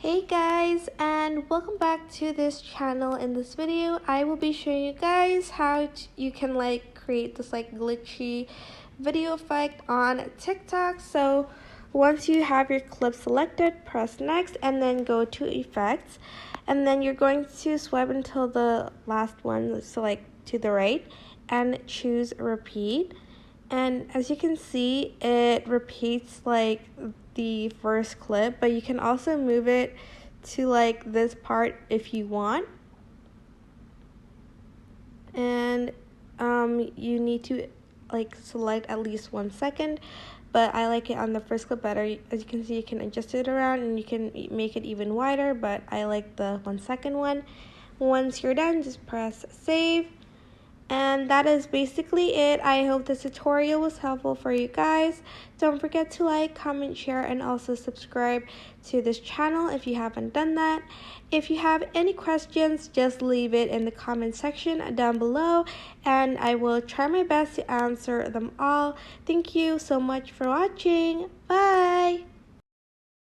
Hey guys, and welcome back to this channel. In this video I will be showing you guys how you can create this glitchy video effect on TikTok. So once you have your clip selected, press next and then go to effects, and then you're going to swipe until the last one, so to the right, and choose repeat. And as you can see, it repeats the first clip, but you can also move it to this part if you want. And you need to select at least 1 second, but I like it on the first clip better. As you can see, you can adjust it around and you can make it even wider, but I like the 1 second one. Once you're done, just press save. And that is basically it. I hope this tutorial was helpful for you guys. Don't forget to like, comment, share, and also subscribe to this channel if you haven't done that. If you have any questions, just leave it in the comment section down below and I will try my best to answer them all. Thank you so much for watching. Bye!